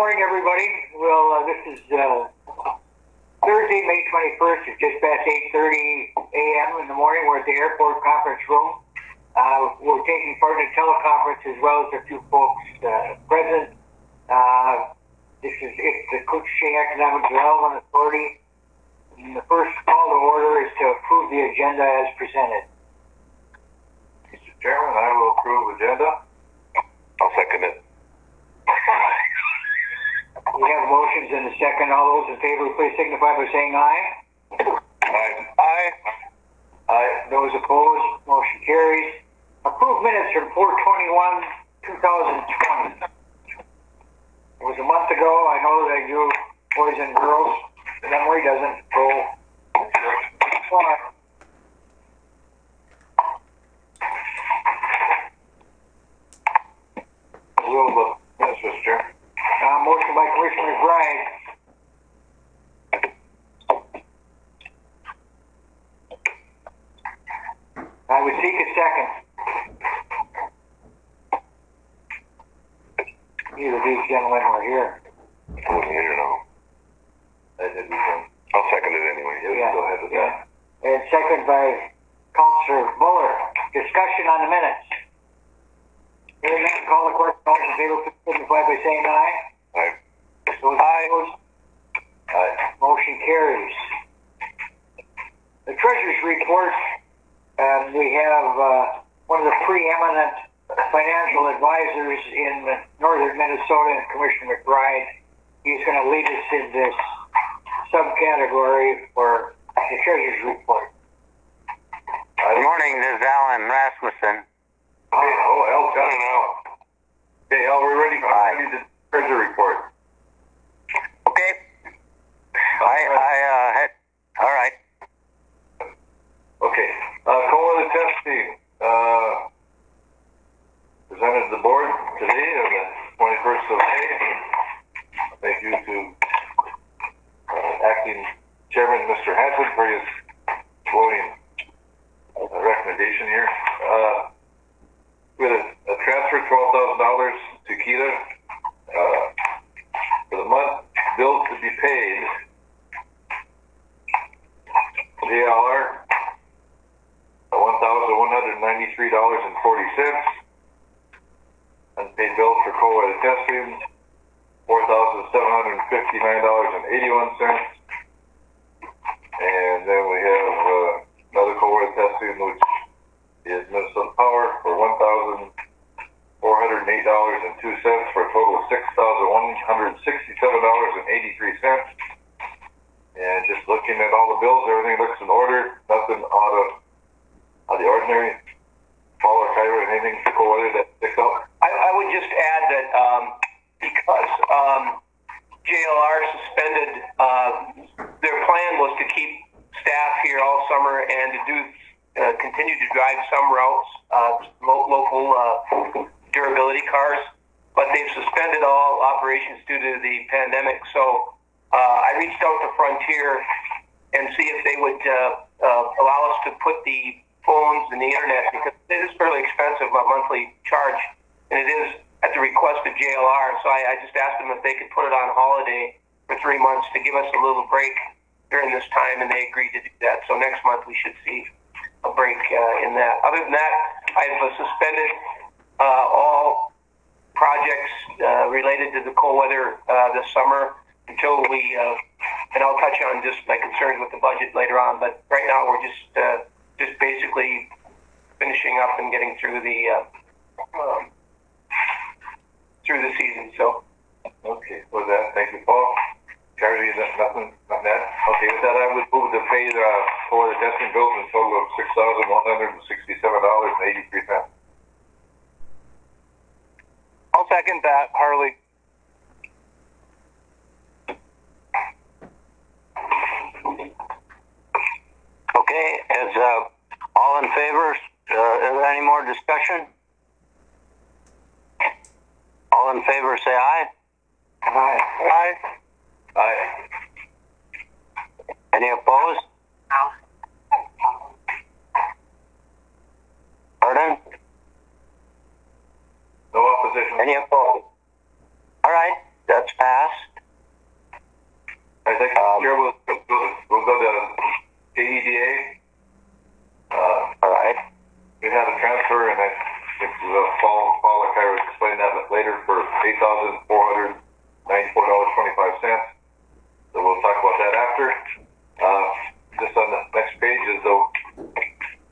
morning, everybody. Well, this is Thursday, May 21st. It's just past 8:30 a.m. in the morning. We're at the airport conference room. We're taking part in a teleconference as well as a few folks present. It's the Koochiching Economic Development Authority. And the first call to order is to approve the agenda as presented. Mr. Chairman, I will approve agenda. I'll second it. We have motions in a second. All those in favor, please signify by saying aye. Aye. Aye. Aye. Those opposed, motion carries. Approved minutes from 4/21/2020. It was a month ago. I know that you boys and girls, the memory doesn't go. Will yes, Mr. Chair. Motion by Commissioner McBride. I would seek a second. Neither of these gentlemen were here. I wasn't here, no. I'll second it anyway. Yeah. Go ahead with that. And second by Councilor Muller. Discussion on the minutes. Hearing none, call the question. All in favor, please signify by saying aye. Aye. Those opposed? Aye. Motion carries. The Treasurer's report. We have one of the preeminent financial advisors in northern Minnesota, Commissioner McBride. He's going to lead us in this subcategory for the Treasurer's report. Good morning, this is Alan Rasmussen. Al, got it now. Okay, Al, we're ready. Aye. I need the treasury report. Okay. I had, all right. Okay. COLA testing presented to the board today on the 21st of May. Thank you to Acting Chairman Mr. Hanson for his glowing recommendation here. We had a transfer $12,000 to Kita for the month bills to be paid. JLR $1,193.40. Unpaid bill for COLA testing $4,759.81. And then we have another COLA testing, which is Minnesota Power for $1,408.02 for a total of $6,167.83. And just looking at all the bills, everything looks in order. Nothing out of the ordinary. Paul or Kyra, anything COLA that sticks out? I would just add that because JLR suspended, their plan was to keep staff here all summer and to continue to drive some routes, local durability cars, but they've suspended all operations due to the pandemic. So I reached out to Frontier and see if they would allow us to put the phones and the internet, because it is fairly expensive, a monthly charge, and it is at the request of JLR. So I just asked them if they could put it on holiday for 3 months to give us a little break during this time, and they agreed to do that. So next month we should see a break in that. Other than that, I've suspended all projects related to the cold weather this summer until we, and I'll touch on just my concerns with the budget later on, but right now we're just basically finishing up and getting through the season. So okay, with that, thank you, Paul. Carrie, nothing on that. Okay, with that, I would move to pay for the testing bills in total of $6,167.83. I'll second that, Harley. Okay, is all in favor? Is there any more discussion? All in favor, say aye. Aye. Aye. Aye. Any opposed? No. Pardon? No opposition. Any opposed? All right, that's passed. Chair, we'll go to KEDA. All right. We had a transfer, and I think Paul will explain that later, for $8,494.25. So we'll talk about that after. Just on the next page is the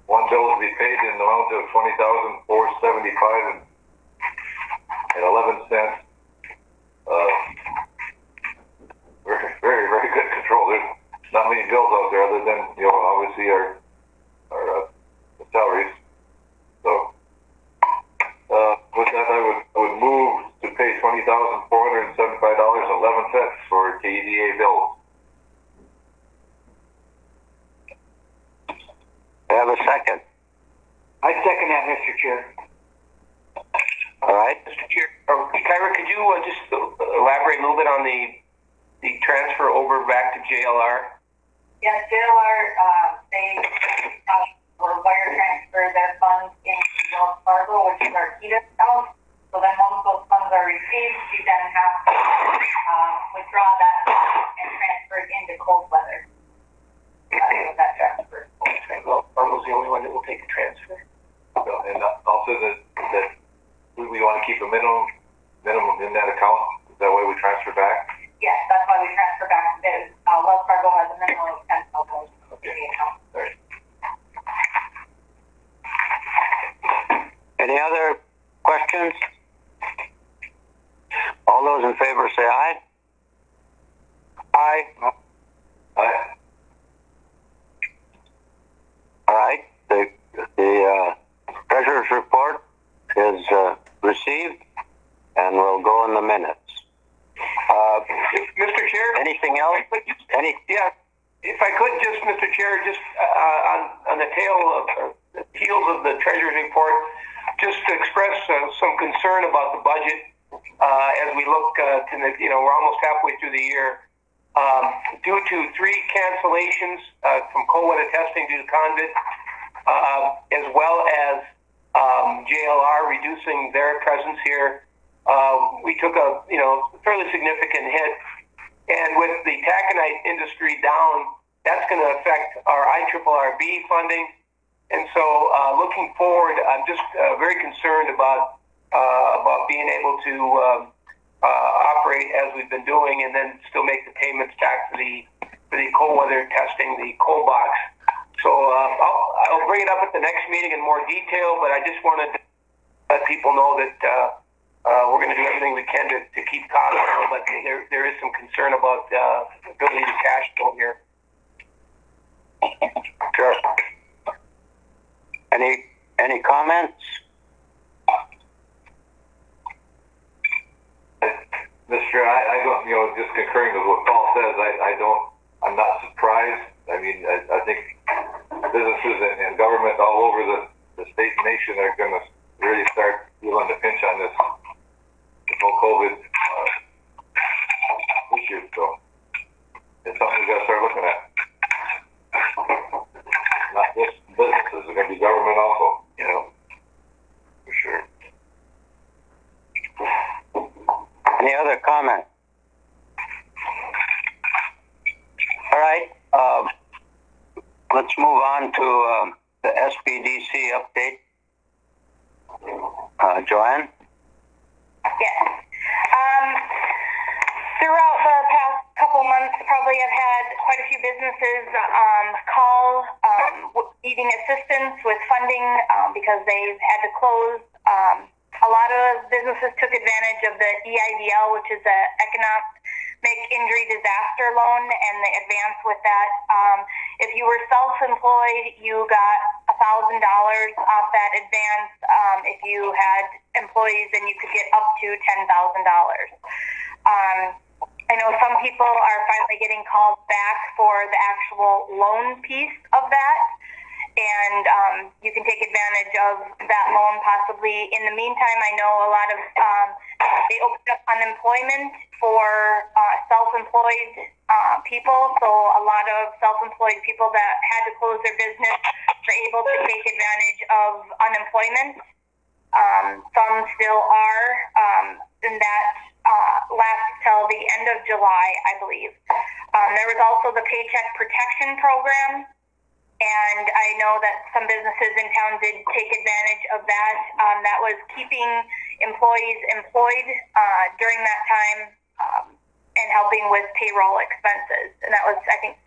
one bill to be paid in the amount of $20,475.11. Very, very, very good control. There's not many bills out there other than, obviously our salaries. So with that, I would move to pay $20,475.11 for KEDA bills. I have a second. I second that, Mr. Chair. All right. Mr. Chair, Kyra, could you just elaborate a little bit on the transfer over back to JLR? Yes, JLR, they will wire transfer their funds into Wells Fargo, which is our KEDA account. So then once those funds are received, you then have to withdraw that and transfer it into cold weather. That transfer. Well, Fargo's the only one that will take a transfer. And also that we want to keep a minimum in that account. That way we transfer back. Yes, that's why we transfer back to bid. Wells Fargo has a minimum of $10,000 in the account. All right. Any other questions? All those in favor say aye. Aye. Aye. All right. The treasurer's report is received and will go in the minutes. Mr. Chair? Anything else? Yeah. If I could just, Mr. Chair, just on the heels of the treasurer's report, just to express some concern about the budget as we look to we're almost halfway through the year. Due to 3 cancellations from cold weather testing due to COVID, as well as JLR reducing their presence here, we took a fairly significant hit. And with the taconite industry down, that's going to affect our IRRB funding. And so, looking forward, I'm just very concerned about being able to operate as we've been doing, and then still make the payments back to the cold weather testing, the cold box. So I'll bring it up at the next meeting in more detail, but I just wanted to let people know that we're going to do everything we can to keep costs low, but there is some concern about the ability to cash flow here. Sure. Any comments? Mr. I don't, just concurring with what Paul says, I'm not surprised. I mean, I think businesses and government all over the state and nation are going to really start feeling the pinch on this whole COVID issue. So it's something we got to start looking at. Not just businesses, it's going to be government also, for sure. Any other comment? All right. Let's move on to the SPDC update. Joanne? Yes. Throughout the past couple months, probably I've had quite a few businesses call needing assistance with funding because they've had to close. A lot of businesses took advantage of the EIDL, which is the Economic Injury Disaster Loan, and the advance with that. If you were self-employed, you got $1,000 off that advance. If you had employees, then you could get up to $10,000. I know some people are finally getting called back for the actual loan piece of that, and you can take advantage of that loan possibly. In the meantime, I know a lot of they opened up unemployment for self-employed people, so a lot of self-employed people that had to close their business were able to take advantage of unemployment. Some still are, and that lasts till the end of July, I believe. There was also the Paycheck Protection Program, and I know that some businesses in town did take advantage of that. That was keeping employees employed during that time and helping with payroll expenses. And that was, I think,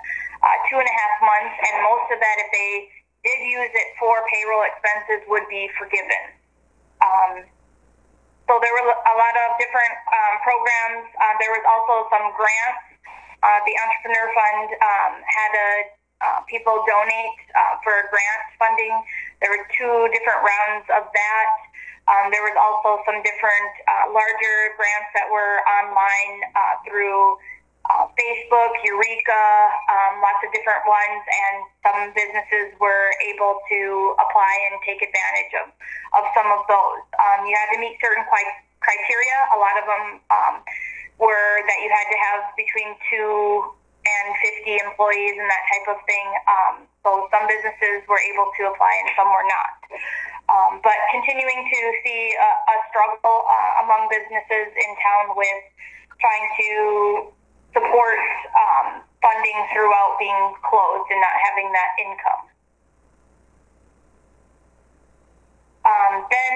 2.5 months. And most of that, if they did use it for payroll expenses, would be forgiven. So there were a lot of different programs. There was also some grants. The Entrepreneur Fund had people donate for grant funding. There were 2 different rounds of that. There was also some different larger grants that were online through Facebook, Eureka, lots of different ones, and some businesses were able to apply and take advantage of some of those. You had to meet certain criteria. A lot of them were that you had to have between 2 and 50 employees and that type of thing. So some businesses were able to apply and some were not. But continuing to see a struggle among businesses in town with trying to support funding throughout being closed and not having that income. Then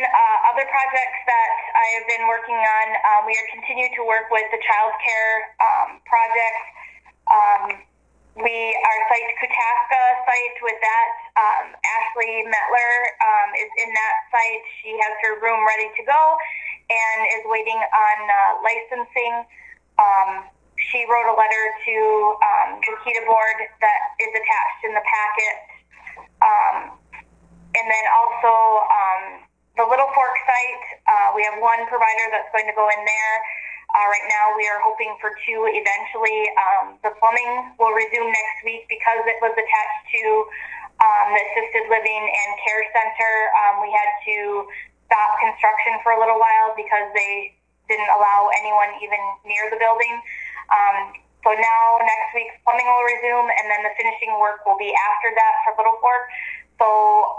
other projects that I have been working on, we are continuing to work with the child care project. Our site, Koochiching site, with that, Ashley Metler is in that site. She has her room ready to go and is waiting on licensing. She wrote a letter to the KETA board that is attached in the packet. And then also the Little Fork site, we have 1 provider that's going to go in there. Right now we are hoping for 2 eventually. The plumbing will resume next week because it was attached to the assisted living and care center. We had to stop construction for a little while because they didn't allow anyone even near the building. So now next week plumbing will resume, and then the finishing work will be after that for Little Fork. So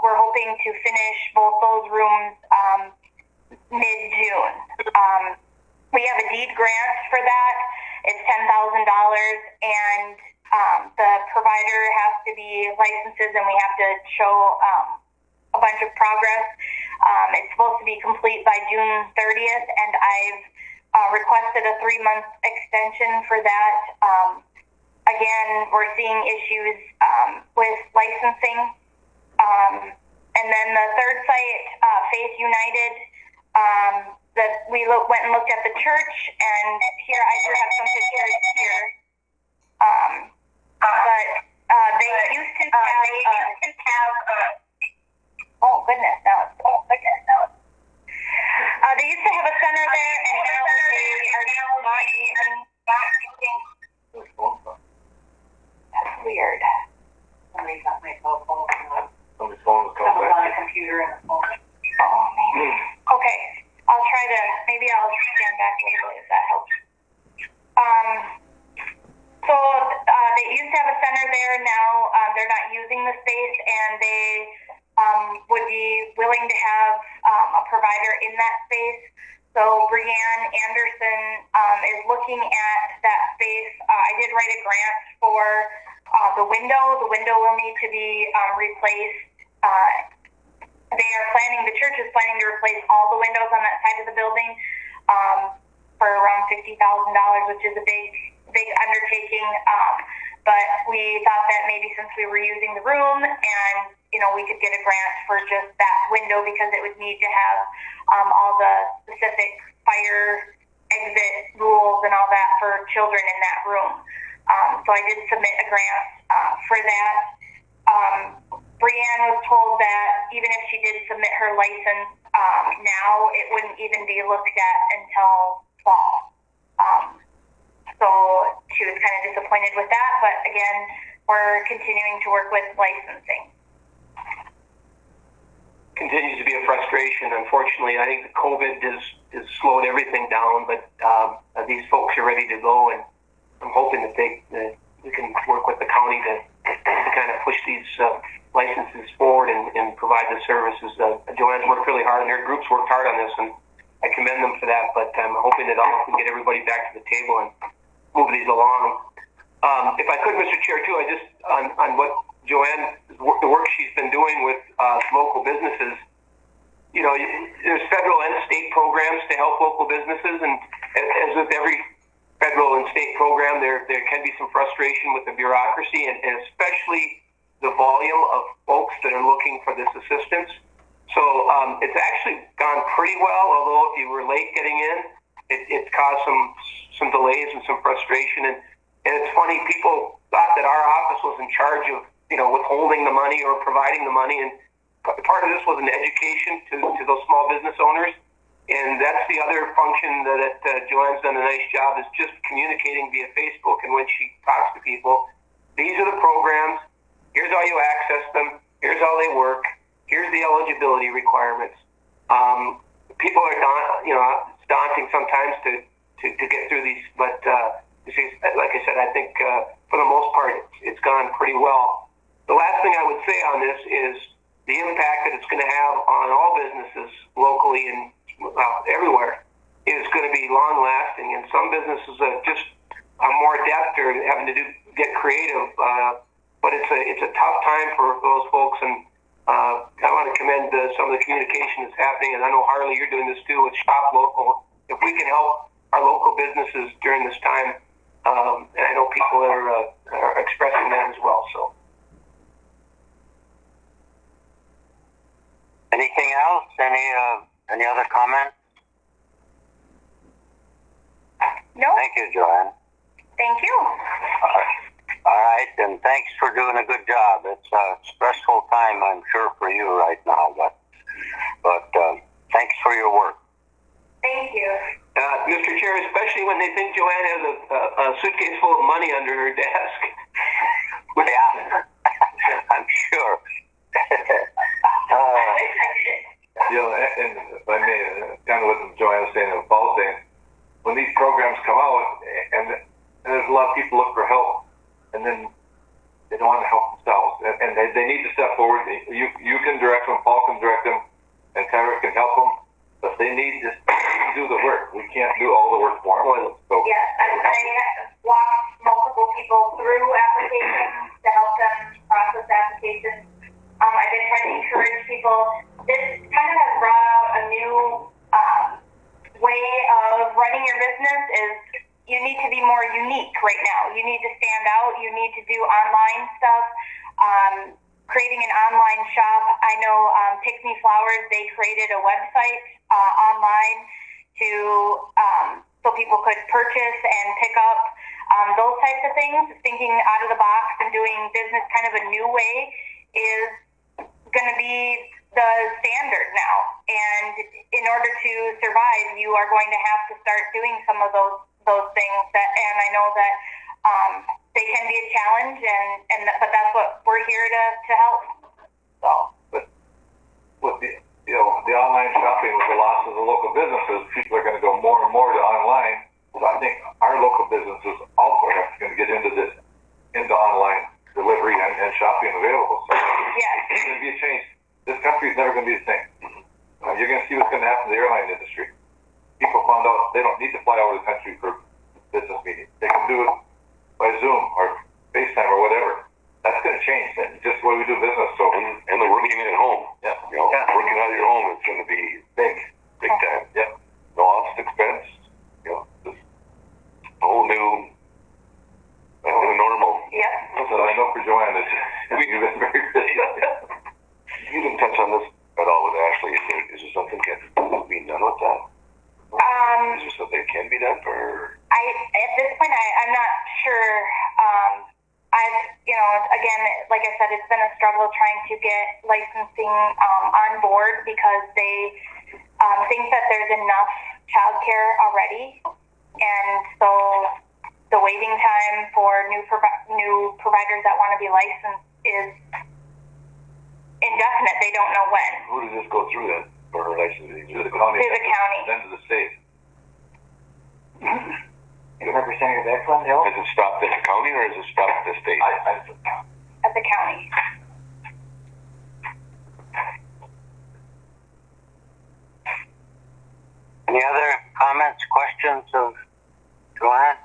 we're hoping to finish both those rooms mid-June. We have a deed grant for that. It's $10,000, and the provider has to be licenses, and we have to show a bunch of progress. It's supposed to be complete by June 30th, and I've requested a 3-month extension for that. Again, we're seeing issues with licensing. And then the third site, Faith United, that we went and looked at the church, and here I do have some pictures here. But they used to have oh goodness, no. They used to have a center there, and now they are not using. That's weird. Somebody got my cell phone. Somebody's phone was coming Someone on back. a computer and a phone. Oh, maybe. Okay, I'll try to. Maybe I'll stand back a little bit if that helps. So they used to have a center there. Now they're not using the space, and they would be willing to have a provider in that space. So Brianne Anderson is looking at that space. I did write a grant for the window. The window will need to be replaced. The church is planning to replace all the windows on that side of the building for around $50,000, which is a big undertaking. But we thought that maybe since we were using the room and, we could get a grant for just that window because it would need to have all the specific fire exit rules and all that for children in that room. So I did submit a grant for that. Brianne was told that even if she did submit her license now, it wouldn't even be looked at until fall. So she was kind of disappointed with that, but again, we're continuing to work with licensing. Continues to be a frustration. Unfortunately, I think the COVID has slowed everything down, but these folks are ready to go, and I'm hoping that we can work with the county to kind of push these licenses forward and provide the services. Joanne's worked really hard, and their group's worked hard on this, and I commend them for that, but I'm hoping that all can get everybody back to the table and move these along. If I could, Mr. Chair, too, I just on what Joanne, the work she's been doing with local businesses. You know, there's federal and state programs to help local businesses, and as with every federal and state program, there can be some frustration with the bureaucracy, and especially the volume of folks that are looking for this assistance. So it's actually gone pretty well, although if you were late getting in, it's caused some delays and some frustration. And it's funny, people thought that our office was in charge of, you know, withholding the money or providing the money, and part of this was an education to those small business owners. And that's the other function that Joanne's done a nice job, is just communicating via Facebook. And when she talks to people, these are the programs. Here's how you access them. Here's how they work. Here's the eligibility requirements. People are it's daunting sometimes to get through these, but like I said, I think for the most part it's gone pretty well. The last thing I would say on this is the impact that it's going to have on all businesses locally and everywhere is going to be long lasting, and some businesses are more adept or having to get creative, but it's a tough time for those folks, and I want to commend some of the communication that's happening, and I know Harley, you're doing this too with Shop Local. If we can help our local businesses during this time, and I know people are expressing that as well. So, anything else? Any other comments? No. Thank you, Joanne. Thank you. All right, and thanks for doing a good job. It's a stressful time, I'm sure, for you right now, but thanks for your work. Thank you. Mr. Chair, especially when they think Joanne has a suitcase full of money under her desk. Yeah, I'm sure. You know, and if I may, kind of what Joanne was saying and Paul's saying, when these programs come out, and there's a lot of people look for help, and then they don't want to help themselves, and they need to step forward. You can direct them, Paul can direct them, and Tyra can help them, but they need to do the work. We can't do all the work for them. So, Yes, I walked multiple people through applications to help them process applications. I've been trying to encourage people. This kind of has brought out a new way of running your business. Is you need to be more unique right now. You need to stand out. You need to do online stuff. Creating an online shop. I know Pick Me Flowers, they created a website online to so people could purchase and pick up those types of things. Thinking out of the box and doing business kind of a new way is going to be the standard now. And in order to survive, you are going to have to start doing some of those things. And I know that they can be a challenge, but that's what we're here to help. So, but with the online shopping, with the loss of the local businesses, people are going to go more and more to online. So I think our local businesses also have to get into online delivery and shopping available. So yes. It's going to be a change. This country is never going to be the same. You're going to see what's going to happen to the airline industry. People found out they don't need to fly over the country for business meetings. They can do it by Zoom or FaceTime or whatever. That's going to change. That's just the way we do business. So, and the working at home. Yeah. Working out of your home is going to be big time. Yeah. No office expense. Just a whole new normal. Yes. So I know for Joanne that you've been very busy. You didn't touch on this at all with Ashley. Is there something that can be done with that? Is there something that can be done for? At this point, I'm not sure. Again, like I said, it's been a struggle trying to get licensing on board because they think that there's enough childcare already, and so the waiting time for new providers that want to be licensed is indefinite. They don't know when. Who does this go through then for her licensing? To the county. To the county. Then to the state. Representative Eklund, Hill? Has it stopped at the county or has it stopped at the state? At the county. Any other comments, questions of Joanne?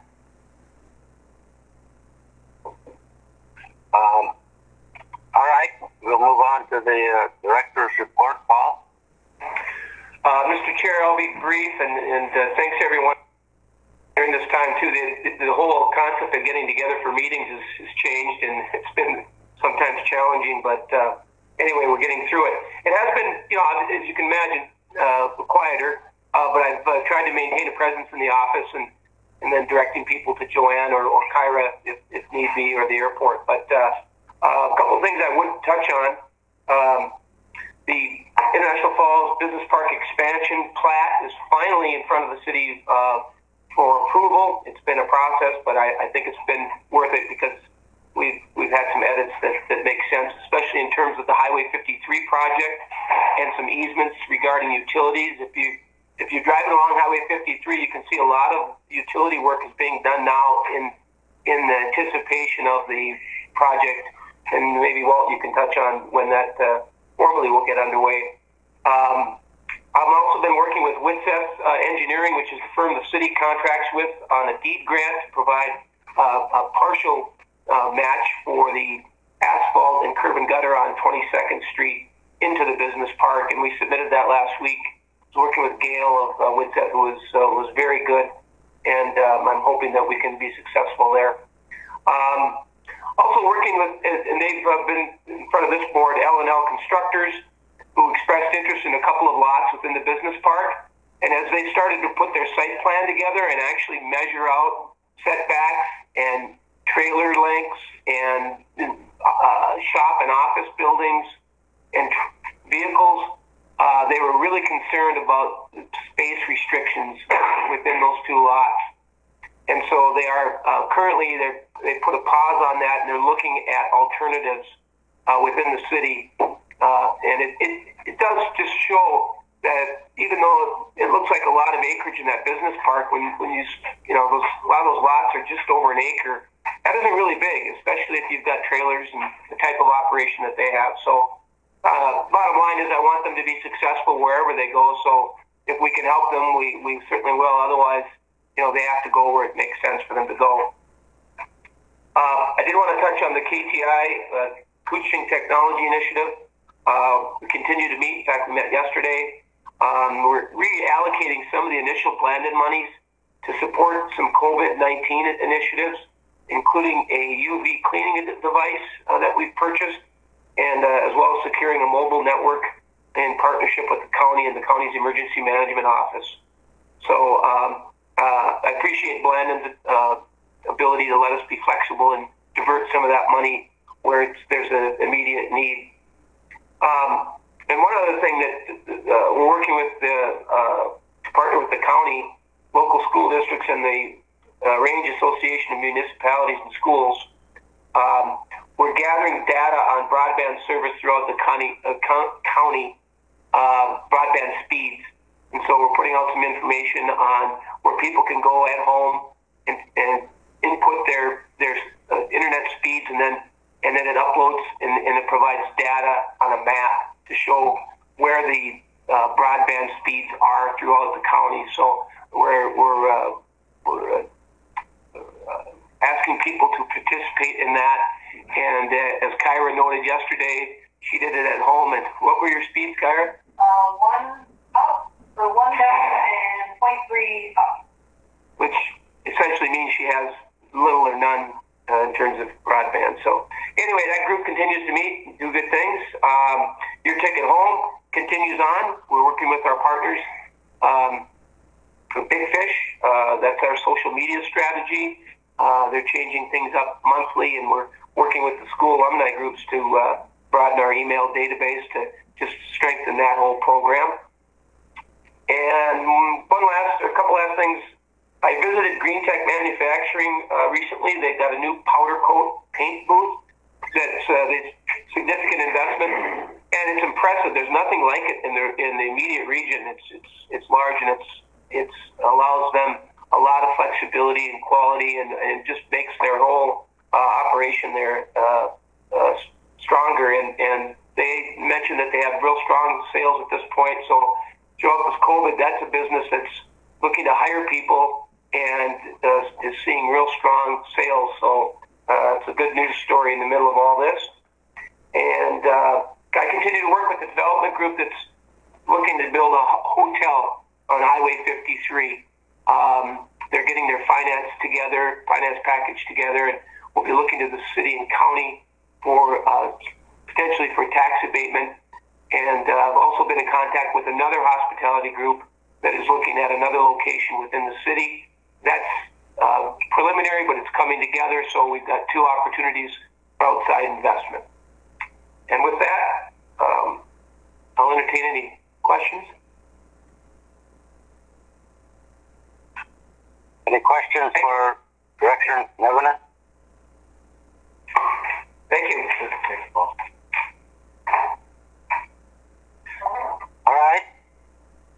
to the director's report, Paul? Mr. Chair, I'll be brief, and thanks everyone during this time too. The whole concept of getting together for meetings has changed, and it's been sometimes challenging, but anyway, we're getting through it. It has been, as you can imagine, quieter, but I've tried to maintain a presence in the office and then directing people to Joanne or Kyra if need be, or the airport. But a couple of things I would touch on. The International Falls Business Park expansion plat is finally in front of the city for approval. It's been a process, but I think it's been worth it because we've had some edits that make sense, especially in terms of the Highway 53 project and some easements regarding utilities. If you're driving along Highway 53, you can see a lot of utility work is being done now in the anticipation of the project. And maybe, Walt, you can touch on when that formally will get underway. I've also been working with Winseth Engineering, which is the firm the city contracts with, on a deed grant to provide a partial match for the asphalt and curb and gutter on 22nd Street into the business park, and we submitted that last week. I was working with Gail of Winseth, who was very good, and I'm hoping that we can be successful there. Also working with, and they've been in front of this board, L&L Constructors, who expressed interest in a couple of lots within the business park. And as they started to put their site plan together and actually measure out setbacks and trailer lengths and shop and office buildings and vehicles, they were really concerned about space restrictions within those two lots. And so they are currently, they put a pause on that, and they're looking at alternatives within the city. And it does just show that even though it looks like a lot of acreage in that business park, when you a lot of those lots are just over an acre, that isn't really big, especially if you've got trailers and the type of operation that they have. So bottom line is I want them to be successful wherever they go. So if we can help them, we certainly will. Otherwise, they have to go where it makes sense for them to go. I did want to touch on the KTI, Koochiching Technology Initiative. We continue to meet. In fact, we met yesterday. We're reallocating some of the initial planned monies to support some COVID-19 initiatives, including a UV cleaning device that we've purchased, and as well as securing a mobile network in partnership with the county and the county's emergency management office. So I appreciate Blandon's ability to let us be flexible and divert some of that money where there's an immediate need. And one other thing that we're working with to partner with the county, local school districts, and the Range Association of Municipalities and Schools. We're gathering data on broadband service throughout the county broadband speeds. And so we're putting out some information on where people can go at home and input their internet speeds, and then it uploads and it provides data on a map to show where the broadband speeds are throughout the county. So we're asking people to participate in that. And as Kyra noted yesterday, she did it at home. And what were your speeds, Kyra? 1 up or 1 down and 0.3 up. Which essentially means she has little or none in terms of broadband. So anyway, that group continues to meet, do good things. Your Ticket Home continues on. We're working with our partners. Big Fish, that's our social media strategy. They're changing things up monthly, and we're working with the school alumni groups to broaden our email database to just strengthen that whole program. And a couple last things. I visited Green Tech Manufacturing recently. They've got a new powder coat paint booth that's significant investment, and it's impressive. There's nothing like it in the immediate region. It's large, and it allows them a lot of flexibility and quality, and just makes their whole operation there stronger. And they mentioned that they have real strong sales at this point. So throughout this COVID, that's a business that's looking to hire people and is seeing real strong sales. So it's a good news story in the middle of all this. And I continue to work with the development group that's looking to build a hotel on Highway 53. They're getting their finance package together, and we'll be looking to the city and county for potentially for tax abatement. And I've also been in contact with another hospitality group that is looking at another location within the city. That's preliminary, but it's coming together, so we've got two opportunities for outside investment. And with that, I'll entertain any questions. Any questions for Director Nevena? Thank you. All right.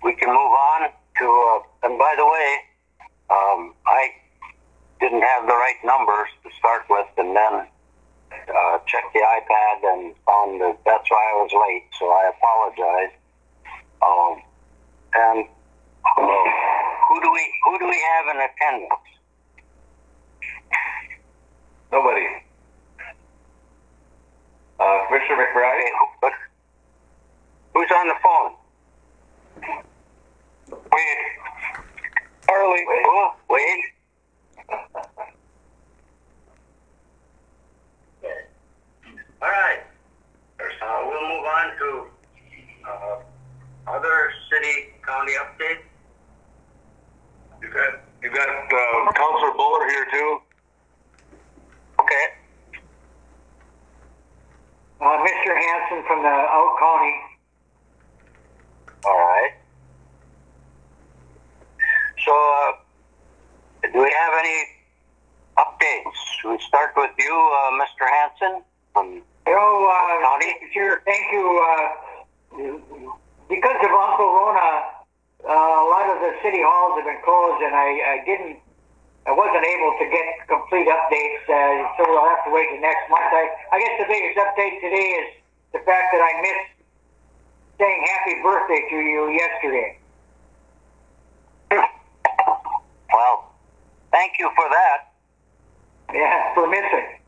We can move on to, and by the way, I didn't have the right numbers to start with, and then checked the iPad and found that that's why I was late, so I apologize. And who do we have in attendance? Nobody. Commissioner McBride? Okay, who's on the phone? Wade. Harley. Who? Wade? All right. We'll move on to other city county updates. You got Councilor Buller here too. Okay. Mr. Hanson from the Out County. All right. So, do we have any updates? Should we start with you, Mr. Hanson from County? Sure. Thank you. Because of Uncle Rona, a lot of the city halls have been closed, and I wasn't able to get complete updates, so we'll have to wait till next month. I guess the biggest update today is the fact that I missed saying happy birthday to you yesterday. Well, thank you for that. Yeah, for missing.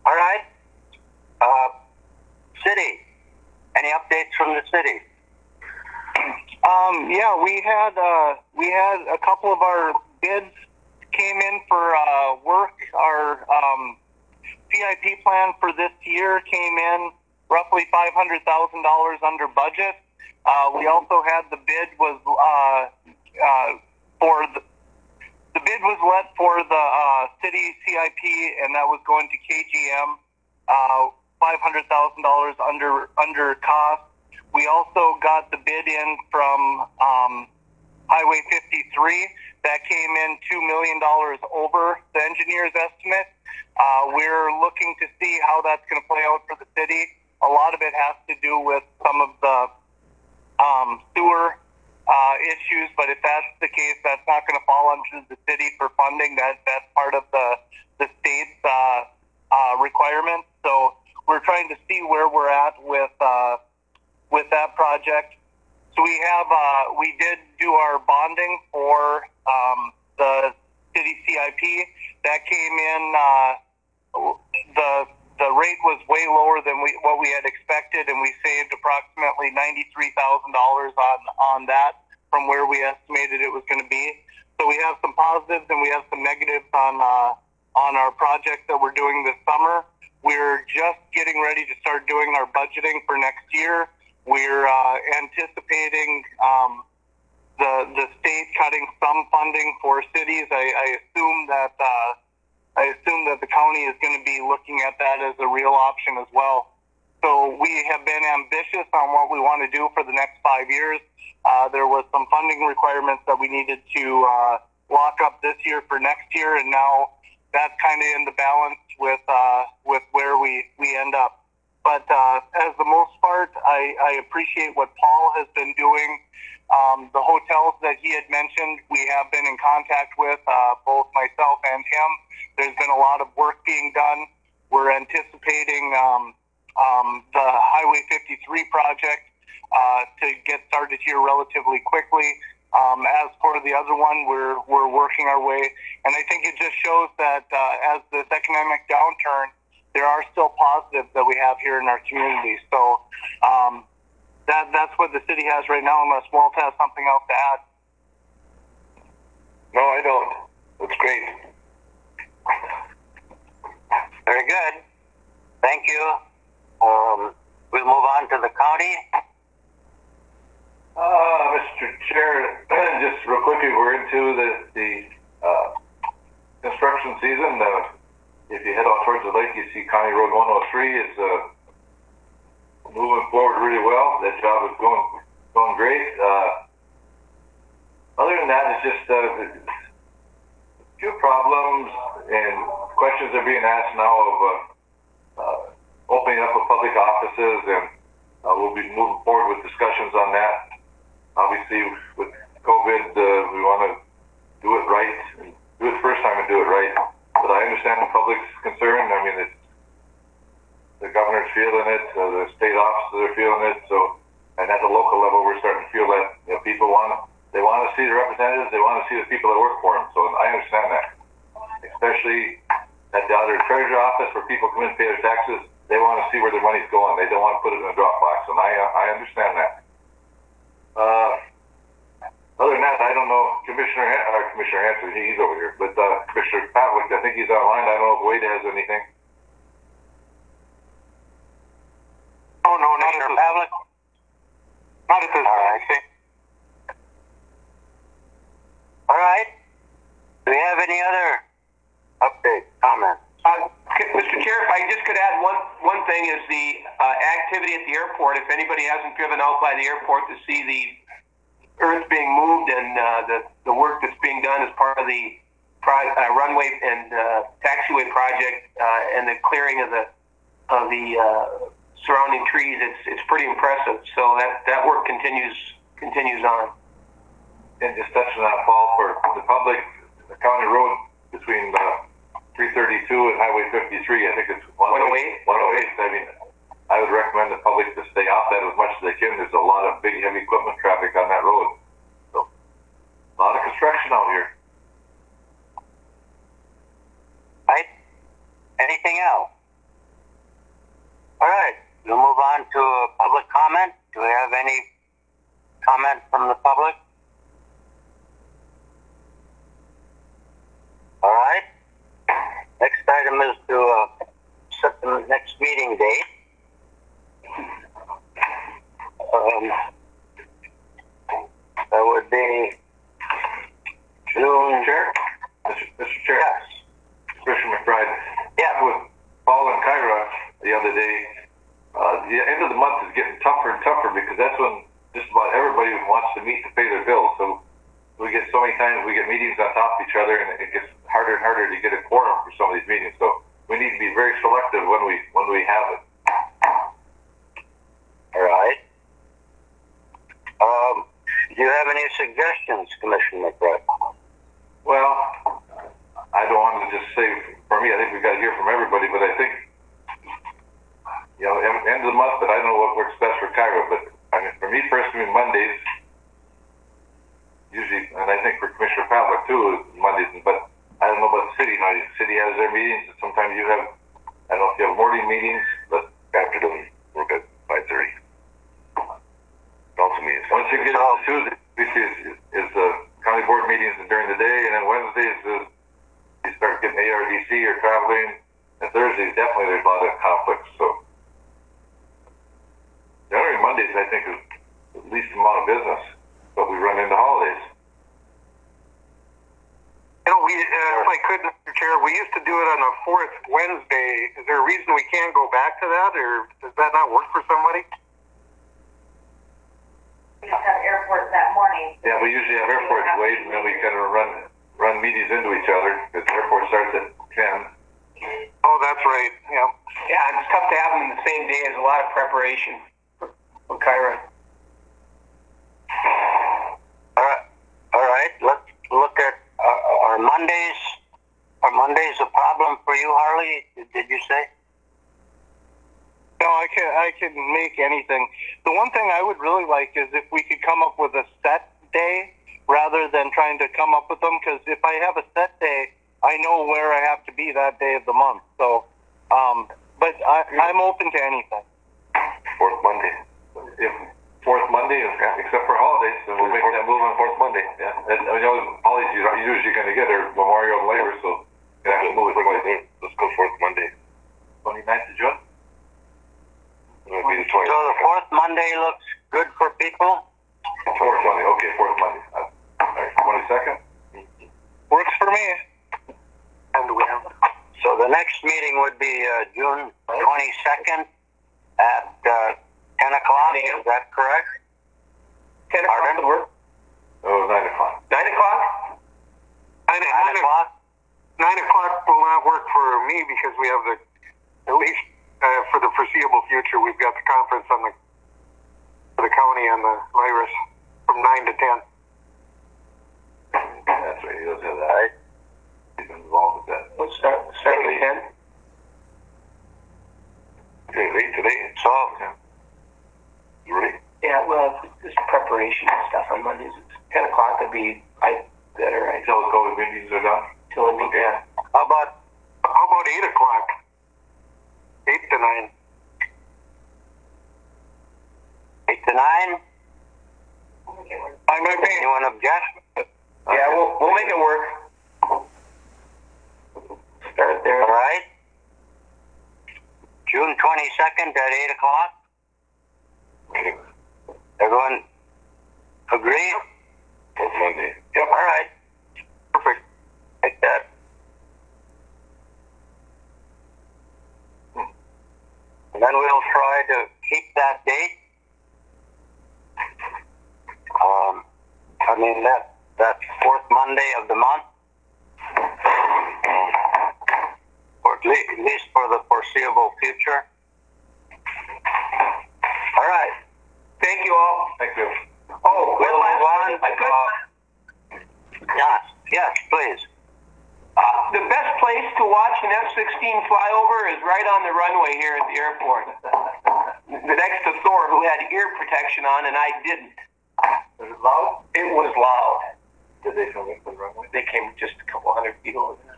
All right. City. Any updates from the city? Yeah, we had a couple of our bids came in for work. Our CIP plan for this year came in roughly $500,000 under budget. We also had the bid was the bid was let for the city CIP, and that was going to KGM, $500,000 under cost. We also got the bid in from Highway 53. That came in $2 million over the engineer's estimate. We're looking to see how that's going to play out for the city. A lot of it has to do with some of the sewer issues, but if that's the case, that's not going to fall under the city for funding. That's part of the state's requirements. So we're trying to see where we're at with that project. So we did do our bonding for the city CIP. That came in, the rate was way lower than what we had expected, and we saved approximately $93,000 on that from where we estimated it was going to be. So we have some positives and we have some negatives on our project that we're doing this summer. We're just getting ready to start doing our budgeting for next year. We're anticipating the state cutting some funding for cities. I assume that the county is going to be looking at that as a real option as well. So we have been ambitious on what we want to do for the next 5 years. There was some funding requirements that we needed to lock up this year for next year, and now that's kind of in the balance with where we end up. But as the most part, I appreciate what Paul has been doing. The hotels that he had mentioned, we have been in contact with, both myself and him. There's been a lot of work being done. We're anticipating the Highway 53 project to get started here relatively quickly. As for the other one, we're working our way, and I think it just shows that as this economic downturn, there are still positives that we have here in our community. So that's what the city has right now, unless Walt has something else to add. No, I don't. That's great. Very good. Thank you. We'll move on to the county. Mr. Chair, just real quickly, we're into the construction season. If you head out towards the lake, you see County Road 103 is moving forward really well. That job is going great. Other than that, it's just a few problems and questions are being asked now of opening up of public offices, and we'll be moving forward with discussions on that. Obviously, with COVID, we want to do it right, and do it the first time and do it right. But I understand the public's concern. I mean, the governor's feeling it, the state offices are feeling it. So, and at the local level, we're starting to feel that people want to see the representatives. They want to see the people that work for them. So I understand that, especially at the other treasury office where people come in and pay their taxes. They want to see where their money's going. They don't want to put it in a drop box, and I understand that. Other than that, I don't know Commissioner Hanson, he's over here, but Commissioner Pavlik, I think he's online. I don't know if Wade has anything. Oh no, not at this. Pavlik. Not at this. All right. All right. Do we have any other update comments? Mr. Chair, if I just could add one thing is the activity at the airport. If anybody hasn't driven out by the airport to see the earth being moved and the work that's being done as part of the runway and taxiway project and the clearing of the surrounding trees, it's pretty impressive. So that work continues on. And just touching on Paul, for the public, the county road between 332 and Highway 53, I think it's 108. I mean, I would recommend the public to stay off that as much as they can. There's a lot of big, heavy equipment traffic on that road. So, a lot of construction out here. Right? Anything else? All right. We'll move on to public comment. Do we have any comment from the public? All right. Next item is to set the next meeting date. That would be June. Chair? Mr. Chair? Yes. Commissioner McBride. Yeah. With Paul and Kyra the other day, the end of the month is getting tougher and tougher because that's when just about everybody wants to meet to pay their bills. So we get so many times we get meetings on top of each other, and it gets harder and harder to get a quorum for some of these meetings. So we need to be very selective when we have it. All right. Do you have any suggestions, Commissioner McBride? Well, I don't want to just say for me. I think we've got to hear from everybody, but I think, end of the month, but I don't know what works best for Kyra. But I mean, for me personally, Mondays, usually, and I think for Commissioner Pavlik too, Mondays, but I don't know about the city. Now, the city has their meetings, and sometimes you have, I don't know if you have morning meetings, but Afternoon, we're good. 5:30. Council meetings. once you get into Tuesday, is the county board meetings during the day, and then Wednesdays you start getting ARDC or traveling, and Thursdays definitely there's a lot of conflicts. So generally Mondays I think is the least amount of business, but we run into holidays. If I could, Mr. Chair, we used to do it on a fourth Wednesday. Is there a reason we can't go back to that, or does that not work for somebody? We don't have airports that morning. Yeah, we usually have airport wait, and then we kind of run meetings into each other because the airport starts at 10. Oh, that's right. Yeah. Yeah, it's tough to have them in the same day. There's a lot of preparation for Kyra. All right. Let's look at our Mondays. Are Mondays a problem for you, Harley? Did you say? No, I can make anything. The one thing I would really like is if we could come up with a set day rather than trying to come up with them. Because if I have a set day, I know where I have to be that day of the month. So, but I'm open to anything. Fourth Monday. If fourth Monday, except for holidays, then we'll make that move on fourth Monday. Yeah, and I know holidays you're usually going to get are Memorial and Labor, so you have to move it twice. Let's go fourth Monday. 29th of June. It'll be the So the 20th. fourth Monday looks good for people? Fourth Monday. Okay, fourth Monday. All right, 22nd. Works for me. And we have. So the next meeting would be June 22nd at 10 o'clock. Is that correct? 10 o'clock would work. Oh, 9 o'clock. 9 o'clock? 9 o'clock? 9 o'clock will not work for me because we have at least for the foreseeable future, we've got the conference for the county on the virus from 9 to 10. That's right. He does have that. Right. He's involved with that. Let's start at 10. Okay, late today. So, You ready? Yeah, well, just preparation and stuff on Mondays. 10 o'clock would be better, right? Until the COVID meetings are done. Till it yeah. how about 8 o'clock? 8 to 9. 8 to 9? I might be. Anyone object? Yeah, we'll make it work. Start there. All right. June 22nd at 8 o'clock. Okay. Everyone agree? Fourth Monday. Yep. All right. Perfect. Take that. And then we'll try to keep that date. I mean that fourth Monday of the month, or at least for the foreseeable future. All right. Thank you all. Thank you. Oh, We'll move on. I could. Yes, please. The best place to watch an F-16 flyover is right on the runway here at the airport. Next to Thor, who had ear protection on, and I didn't. Was it loud? It was loud. Did they come in from the runway? They came just a couple hundred feet over there.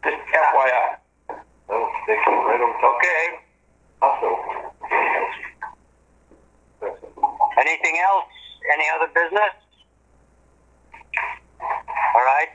Just FYI. No, they came right over top. Okay. Hospital. Anything else? Any other business? All right.